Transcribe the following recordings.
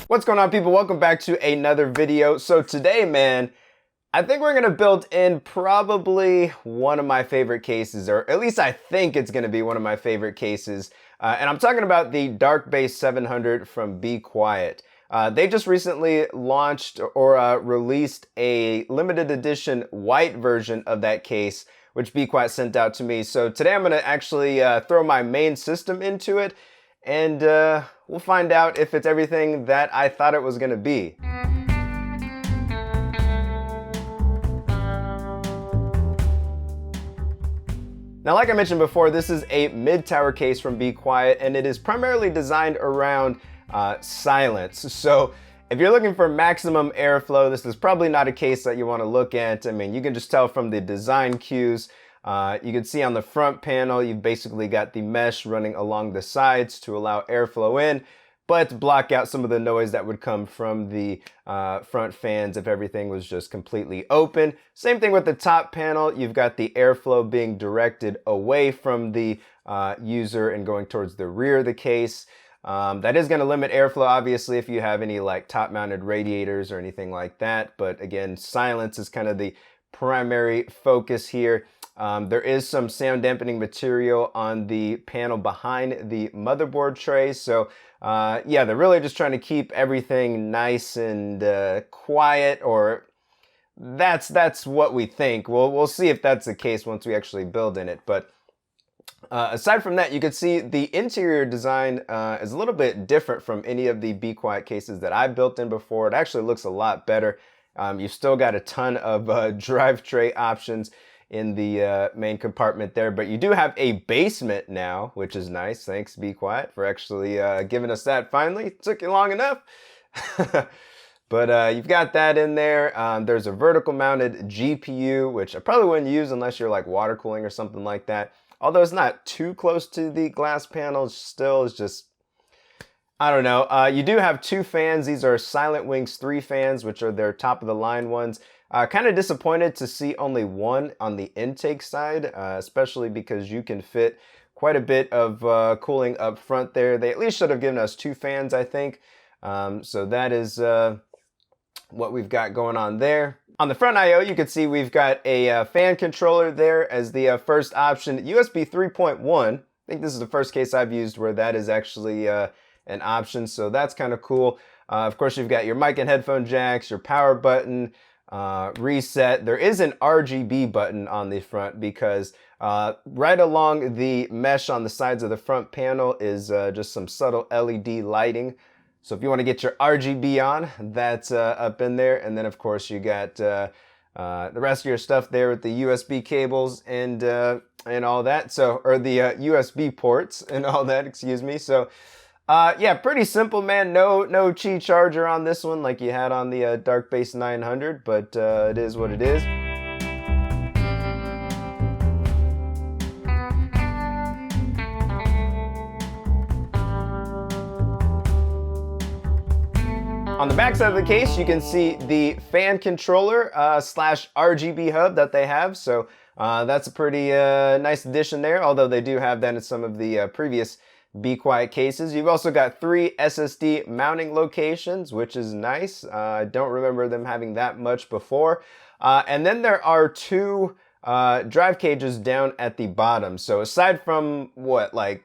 What's going on, people? Welcome back to another video. So today, man, I think we're gonna build in probably one of my favorite cases, or at least I think it's gonna be one of my favorite cases. And I'm talking about the Dark Base 700 from Be Quiet. They just recently launched or released a limited edition white version of that case, which Be Quiet sent out to me. So today I'm gonna actually throw my main system into it, and we'll find out if it's everything that I thought it was gonna be. Now, like I mentioned before, this is a mid-tower case from Be Quiet, and it is primarily designed around silence. So if you're looking for maximum airflow, this is probably not a case that you want to look at. I mean, you can just tell from the design cues. You can see on the front panel, you've basically got the mesh running along the sides to allow airflow in, but block out some of the noise that would come from the front fans if everything was just completely open. Same thing with the top panel. You've got the airflow being directed away from the user and going towards the rear of the case. That is going to limit airflow, obviously, if you have any like top-mounted radiators or anything like that. But again, silence is kind of the primary focus here. There is some sound dampening material on the panel behind the motherboard tray. So yeah, they're really just trying to keep everything nice and quiet, or that's what we think. We'll see if that's the case once we actually build in it. But aside from that, you can see the interior design is a little bit different from any of the Be Quiet cases that I've built in before. It actually looks a lot better. You've still got a ton of drive tray options in the main compartment there, but you do have a basement now, which is nice. Thanks, Be Quiet, for actually giving us that finally. It took you long enough. But you've got that in there. There's a vertical mounted GPU, which I probably wouldn't use unless you're like water cooling or something like that. Although it's not too close to the glass panels, still is just, I don't know. You do have two fans. These are Silent Wings 3 fans, which are their top of the line ones. Kind of disappointed to see only one on the intake side, especially because you can fit quite a bit of cooling up front there. They at least should have given us two fans, I think. So that is what we've got going on there. On the front I/O, you can see we've got a fan controller there as the first option. USB 3.1. I think this is the first case I've used where that is actually an option, so that's kind of cool. Of course, you've got your mic and headphone jacks, your power button, reset. There is an RGB button on the front because right along the mesh on the sides of the front panel is just some subtle LED lighting. So if you want to get your RGB on, that's up in there. And then of course you got the rest of your stuff there with the USB cables and all that. So, or the USB ports and all that, excuse me. So yeah, pretty simple, man. No Qi charger on this one like you had on the Dark Base 900, but it is what it is. On the back side of the case, you can see the fan controller slash RGB hub that they have. So that's a pretty nice addition there, although they do have that in some of the previous Be Quiet cases. You've also got 3 SSD mounting locations, which is nice. I don't remember them having that much before. And then there are 2 drive cages down at the bottom. So aside from what, like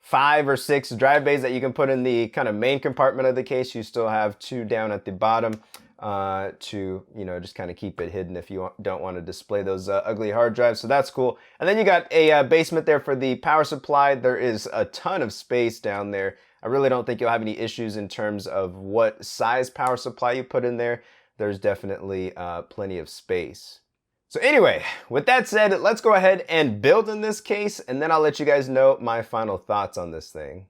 5 or 6 drive bays that you can put in the kind of main compartment of the case, you still have 2 down at the bottom to, you know, just kind of keep it hidden if you don't want to display those ugly hard drives. So that's cool. And then you got a basement there for the power supply. There is a ton of space down there. I really don't think you'll have any issues in terms of what size power supply you put in there. There's definitely plenty of space. So anyway, with that said, let's go ahead and build in this case, and then I'll let you guys know my final thoughts on this thing.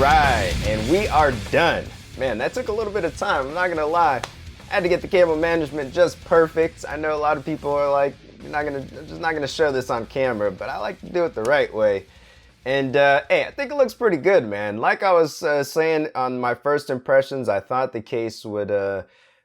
right, and we are done. Man, that took a little bit of time, I'm not gonna lie. I had to get the cable management just perfect. I know a lot of people are like, just not gonna show this on camera, but I like to do it the right way. And hey, I think it looks pretty good, man. Like I was saying on my first impressions, I thought the case would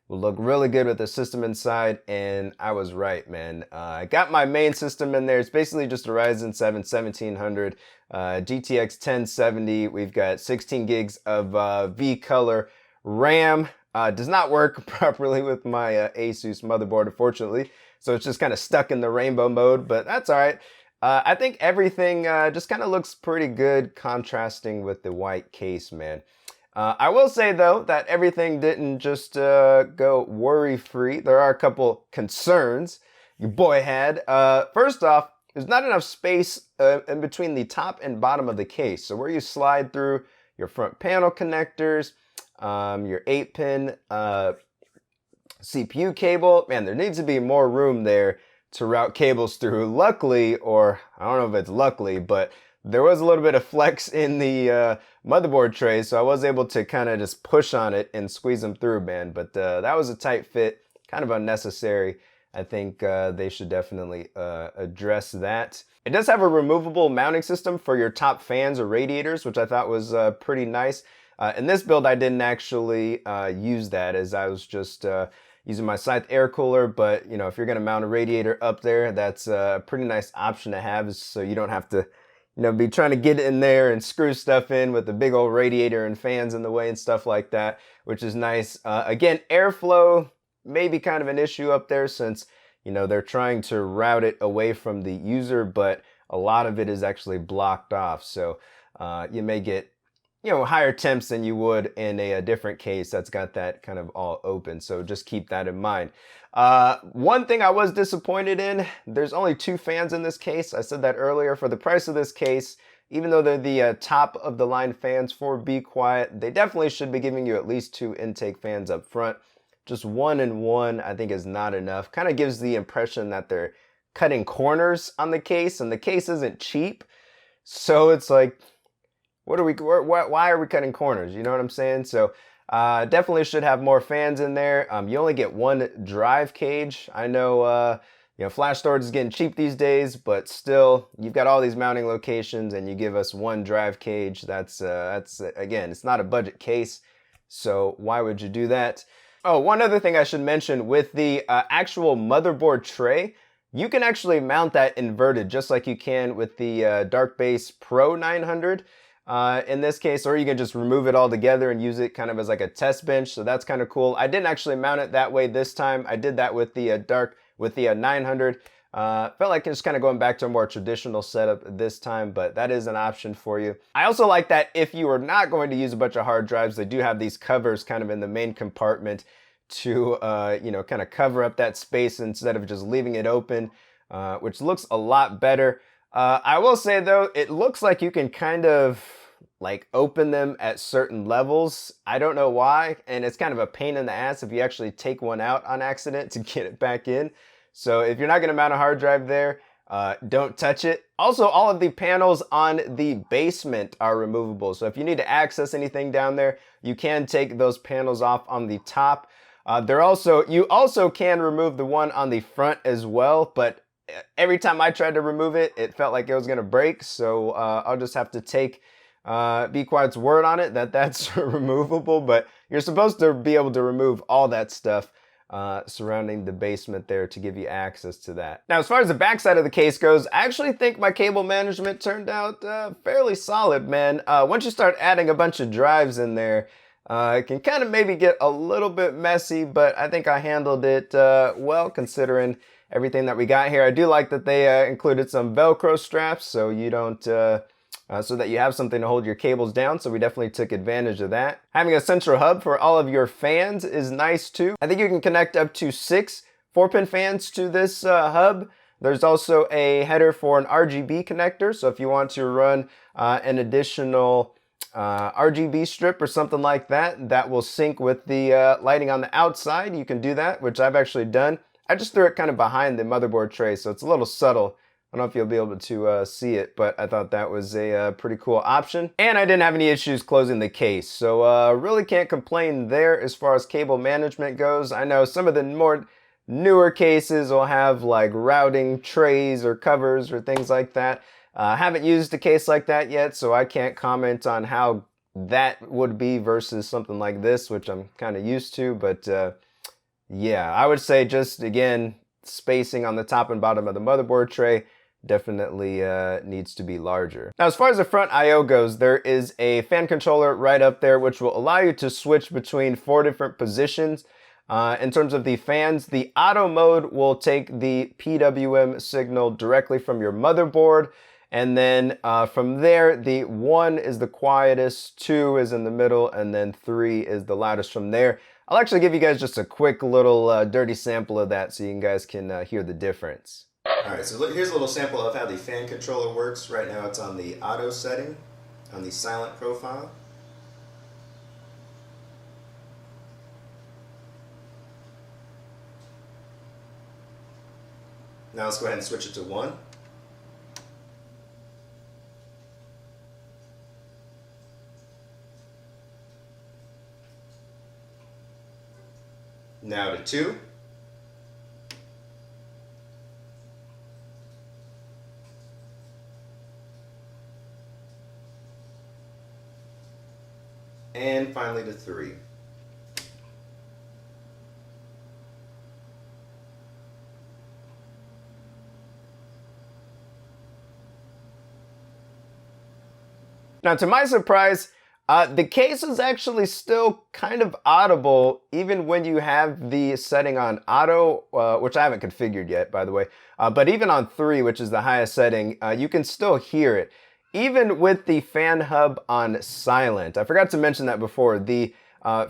look really good with the system inside, and I was right, man. I got my main system in there. It's basically just a Ryzen 7 1700, GTX 1070. We've got 16 gigs of V-Color RAM. Does not work properly with my Asus motherboard, unfortunately. So it's just kind of stuck in the rainbow mode, but that's all right. I think everything just kind of looks pretty good contrasting with the white case, man. I will say, though, that everything didn't just go worry-free. There are a couple concerns your boy had. First off, there's not enough space in between the top and bottom of the case. So where you slide through your front panel connectors, your 8-pin CPU cable, man, there needs to be more room there to route cables through. Luckily, or I don't know if it's luckily, but there was a little bit of flex in the motherboard tray, so I was able to kind of just push on it and squeeze them through, man. But that was a tight fit, kind of unnecessary. I think they should definitely address that. It does have a removable mounting system for your top fans or radiators, which I thought was pretty nice. In this build, I didn't actually use that, as I was just using my Scythe air cooler. But, you know, if you're going to mount a radiator up there, that's a pretty nice option to have, so you don't have to, you know, be trying to get in there and screw stuff in with the big old radiator and fans in the way and stuff like that, which is nice. Again, airflow may be kind of an issue up there since, you know, they're trying to route it away from the user, but a lot of it is actually blocked off. So you may get, you know, higher temps than you would in a different case that's got that kind of all open. So just keep that in mind. One thing I was disappointed in, there's only 2 fans in this case. I said that earlier. For the price of this case, even though they're the top of the line fans for Be Quiet, they definitely should be giving you at least 2 intake fans up front. Just 1 and 1, I think, is not enough. Kind of gives the impression that they're cutting corners on the case, and the case isn't cheap. So it's like, why are we cutting corners? You know what I'm saying? So definitely should have more fans in there. You only get 1 drive cage. I know, you know, flash storage is getting cheap these days, but still, you've got all these mounting locations and you give us 1 drive cage. That's again, it's not a budget case. So why would you do that? Oh, one other thing I should mention with the actual motherboard tray, you can actually mount that inverted just like you can with the Dark Base Pro 900. In this case, or you can just remove it all together and use it kind of as like a test bench. So that's kind of cool. I didn't actually mount it that way this time. I did that with the 900. Felt like just kind of going back to a more traditional setup this time, but that is an option for you. I also like that if you are not going to use a bunch of hard drives, they do have these covers kind of in the main compartment to, you know, kind of cover up that space instead of just leaving it open, which looks a lot better. I will say though, it looks like you can kind of like open them at certain levels. I don't know why, and it's kind of a pain in the ass if you actually take one out on accident to get it back in. So if you're not going to mount a hard drive there, don't touch it. Also, all of the panels on the basement are removable. So if you need to access anything down there, you can take those panels off on the top. You also can remove the one on the front as well, but every time I tried to remove it, it felt like it was going to break. So I'll just have to take Be Quiet's word on it that that's removable, but you're supposed to be able to remove all that stuff surrounding the basement there to give you access to that. Now, as far as the backside of the case goes, I actually think my cable management turned out fairly solid, man. Once you start adding a bunch of drives in there, it can kind of maybe get a little bit messy, but I think I handled it well considering everything that we got here. I do like that they included some Velcro straps so you don't, so that you have something to hold your cables down. So we definitely took advantage of that. Having a central hub for all of your fans is nice too. I think you can connect up to 6 4-pin fans to this hub. There's also a header for an RGB connector. So if you want to run an additional RGB strip or something like that, that will sync with the lighting on the outside, you can do that, which I've actually done. I just threw it kind of behind the motherboard tray, so it's a little subtle I don't know if you'll be able to see it, but I thought that was a pretty cool option. And I didn't have any issues closing the case, so really can't complain there as far as cable management goes. I know some of the more newer cases will have like routing trays or covers or things like that. I haven't used a case like that yet, so I can't comment on how that would be versus something like this, which I'm kind of used to. But yeah, I would say just, again, spacing on the top and bottom of the motherboard tray definitely needs to be larger. Now, as far as the front I/O goes, there is a fan controller right up there, which will allow you to switch between 4 different positions. In terms of the fans, the auto mode will take the PWM signal directly from your motherboard. And then from there, the 1 is the quietest, 2 is in the middle, and then 3 is the loudest from there. I'll actually give you guys just a quick little dirty sample of that so you guys can hear the difference. All right, so here's a little sample of how the fan controller works. Right now it's on the auto setting, on the silent profile. Now let's go ahead and switch it to 1. Now to 2. And finally to 3. Now, to my surprise, the case is actually still kind of audible even when you have the setting on auto, which I haven't configured yet, by the way. But even on 3, which is the highest setting, you can still hear it. Even with the fan hub on silent. I forgot to mention that before. The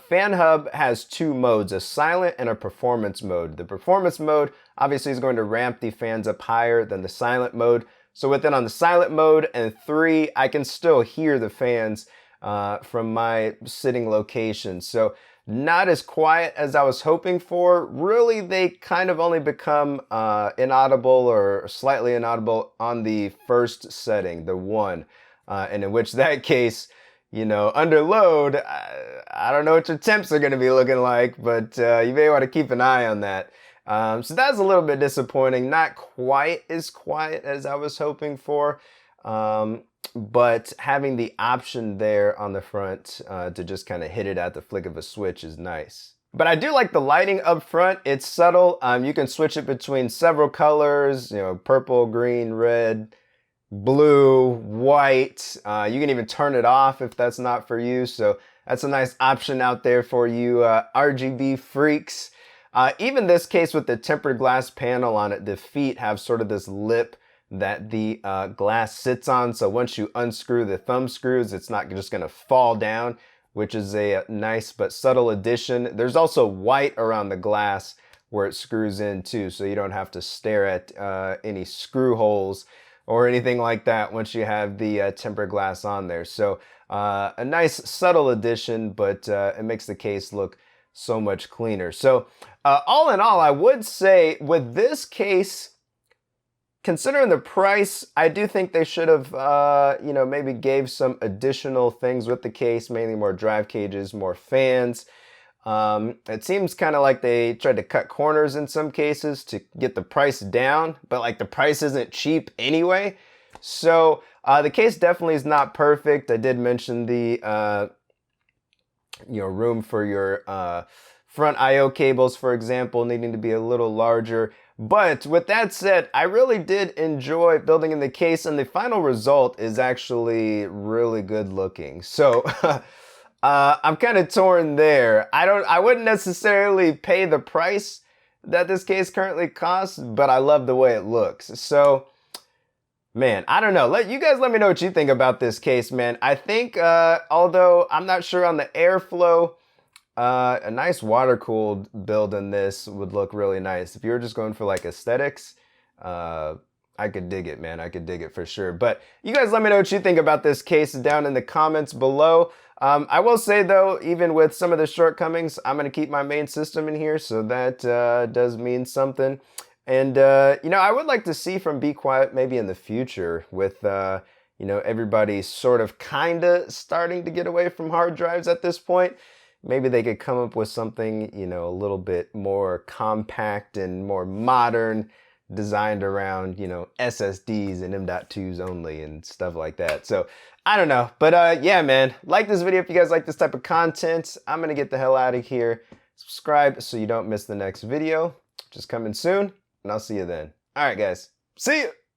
fan hub has 2 modes, a silent and a performance mode. The performance mode obviously is going to ramp the fans up higher than the silent mode. So with it on the silent mode and 3, I can still hear the fans from my sitting location. So not as quiet as I was hoping for. Really, they kind of only become inaudible or slightly inaudible on the first setting, the 1. And in which that case, you know, under load, I don't know what your temps are going to be looking like, but you may want to keep an eye on that. So that's a little bit disappointing. Not quite as quiet as I was hoping for. But having the option there on the front to just kind of hit it at the flick of a switch is nice. But I do like the lighting up front. It's subtle. You can switch it between several colors, you know, purple, green, red, blue, white. You can even turn it off if that's not for you. So that's a nice option out there for you RGB freaks. Even this case with the tempered glass panel on it, the feet have sort of this lip that the glass sits on. So once you unscrew the thumb screws, it's not just going to fall down, which is a nice but subtle addition. There's also white around the glass where it screws in too, so you don't have to stare at any screw holes or anything like that once you have the tempered glass on there. So a nice subtle addition, but it makes the case look so much cleaner. So all in all, I would say with this case, considering the price, I do think they should have, you know, maybe gave some additional things with the case, mainly more drive cages, more fans. It seems kind of like they tried to cut corners in some cases to get the price down, but like the price isn't cheap anyway. So the case definitely is not perfect. I did mention the, you know, room for your front I/O cables, for example, needing to be a little larger. But with that said, I really did enjoy building in the case, and the final result is actually really good looking. So I'm kind of torn there. I wouldn't necessarily pay the price that this case currently costs, but I love the way it looks. So, man, I don't know. You guys let me know what you think about this case, man. I think, although I'm not sure on the airflow, a nice water-cooled build in this would look really nice. If you were just going for like aesthetics, I could dig it, man. I could dig it for sure. But you guys let me know what you think about this case down in the comments below. I will say though, even with some of the shortcomings, I'm going to keep my main system in here, so that does mean something. And, you know, I would like to see from Be Quiet maybe in the future with, you know, everybody sort of kind of starting to get away from hard drives at this point. Maybe they could come up with something, you know, a little bit more compact and more modern, designed around, you know, SSDs and M.2s only and stuff like that. So I don't know, but yeah, man, like this video if you guys like this type of content. I'm gonna get the hell out of here. Subscribe so you don't miss the next video, which is coming soon, and I'll see you then. All right, guys, see ya.